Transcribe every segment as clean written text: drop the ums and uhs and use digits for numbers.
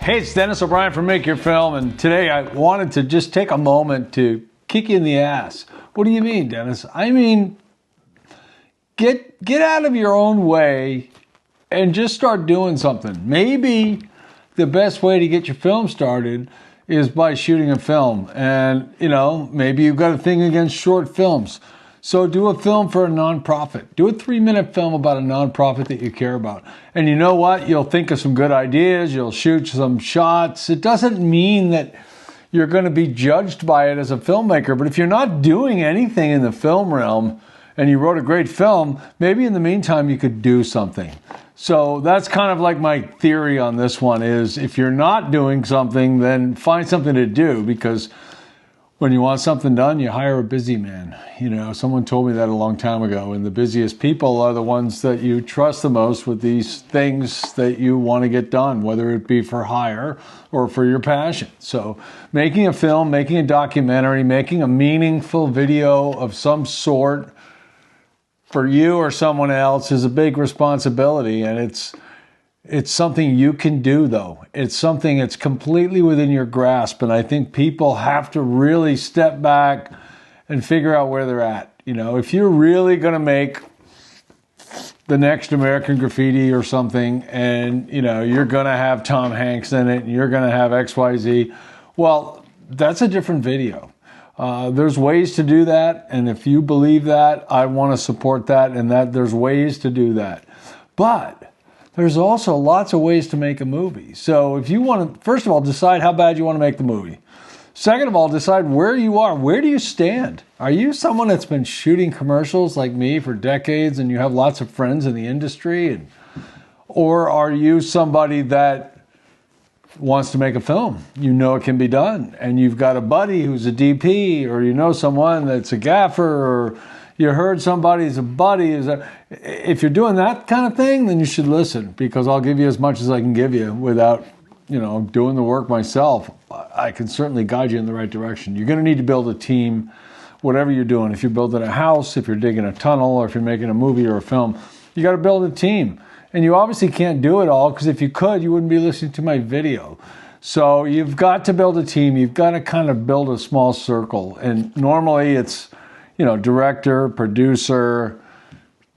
Hey, it's Denis O'Brien from Make Your Film, and today I wanted to just take a moment to kick you in the ass. What do you mean, Dennis? I mean, get out of your own way and just start doing something. Maybe the best way to get your film started is by shooting a film. And, maybe you've got a thing against short films. So do a film for a nonprofit. Do a 3-minute film about a nonprofit that you care about. And you know what? You'll think of some good ideas. You'll shoot some shots. It doesn't mean that you're going to be judged by it as a filmmaker. But if you're not doing anything in the film realm and you wrote a great film, maybe in the meantime you could do something. So that's kind of like my theory on this one is if you're not doing something, then find something to do, because when you want something done, you hire a busy man. Someone told me that a long time ago, and the busiest people are the ones that you trust the most with these things that you want to get done, whether it be for hire or for your passion. So making a film, making a documentary, making a meaningful video of some sort for you or someone else is a big responsibility, and it's something you can do, though. It's something that's completely within your grasp, and I think people have to really step back and figure out where they're at. If you're really going to make the next American Graffiti or something, and, you're going to have Tom Hanks in it, and you're going to have XYZ, well, that's a different video. There's ways to do that, and if you believe that, I want to support that, and that there's ways to do that. But there's also lots of ways to make a movie. So if you want to, first of all, decide how bad you want to make the movie. Second of all, decide where you are. Where do you stand? Are you someone that's been shooting commercials like me for decades and you have lots of friends in the industry? Or are you somebody that wants to make a film? You know it can be done. And you've got a buddy who's a DP, or you know someone that's a gaffer, or you heard somebody's a buddy. If you're doing that kind of thing, then you should listen, because I'll give you as much as I can give you without, doing the work myself. I can certainly guide you in the right direction. You're going to need to build a team, whatever you're doing. If you're building a house, if you're digging a tunnel, or if you're making a movie or a film, you got to build a team. And you obviously can't do it all, because if you could, you wouldn't be listening to my video. So you've got to build a team. You've got to kind of build a small circle. And normally it's, director, producer,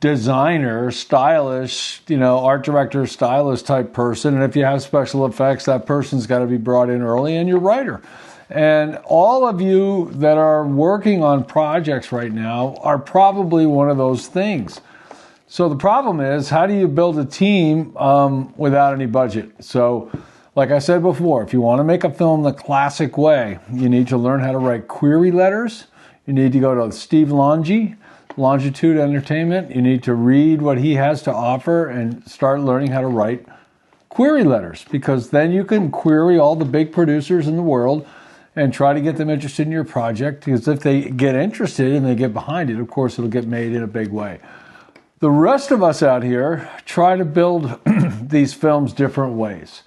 designer, stylist, art director, stylist type person. And if you have special effects, that person's got to be brought in early, and your writer. And all of you that are working on projects right now are probably one of those things. So the problem is, how do you build a team without any budget? So like I said before, if you want to make a film the classic way, you need to learn how to write query letters. You need to go to Steve Longi, Longitude Entertainment. You need to read what he has to offer and start learning how to write query letters, because then you can query all the big producers in the world and try to get them interested in your project, because if they get interested and they get behind it, of course, it'll get made in a big way. The rest of us out here try to build these films different ways,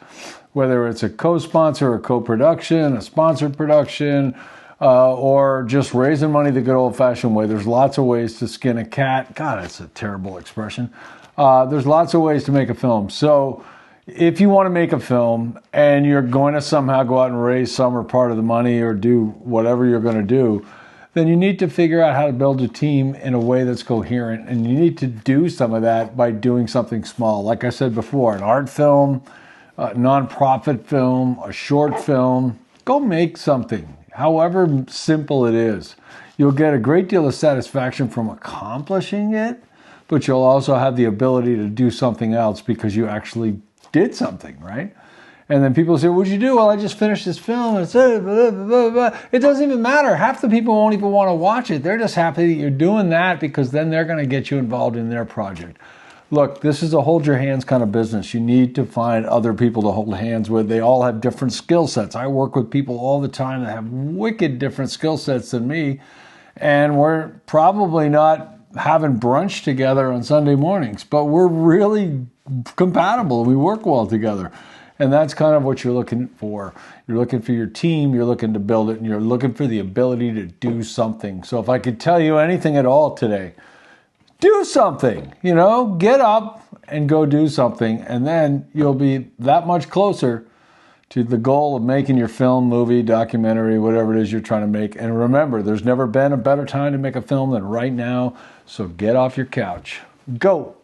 whether it's a co-sponsor, a co-production, a sponsored production, or just raising money the good old-fashioned way. There's lots of ways to skin a cat. God, that's a terrible expression. There's lots of ways to make a film. So if you want to make a film and you're going to somehow go out and raise some or part of the money or do whatever you're going to do, then you need to figure out how to build a team in a way that's coherent. And you need to do some of that by doing something small. Like I said before, an art film, a nonprofit film, a short film. Go make something. However simple it is, you'll get a great deal of satisfaction from accomplishing it, but you'll also have the ability to do something else because you actually did something, right? And then people say, what'd you do? Well, I just finished this film. And blah, blah, blah, blah. It doesn't even matter. Half the people won't even want to watch it. They're just happy that you're doing that, because then they're going to get you involved in their project. Look, this is a hold your hands kind of business. You need to find other people to hold hands with. They all have different skill sets. I work with people all the time that have wicked different skill sets than me, and we're probably not having brunch together on Sunday mornings, but we're really compatible. We work well together, and that's kind of what you're looking for. You're looking for your team, you're looking to build it, and you're looking for the ability to do something. So if I could tell you anything at all today, do something, get up and go do something, and then you'll be that much closer to the goal of making your film, movie, documentary, whatever it is you're trying to make. And remember, there's never been a better time to make a film than right now. So get off your couch. Go!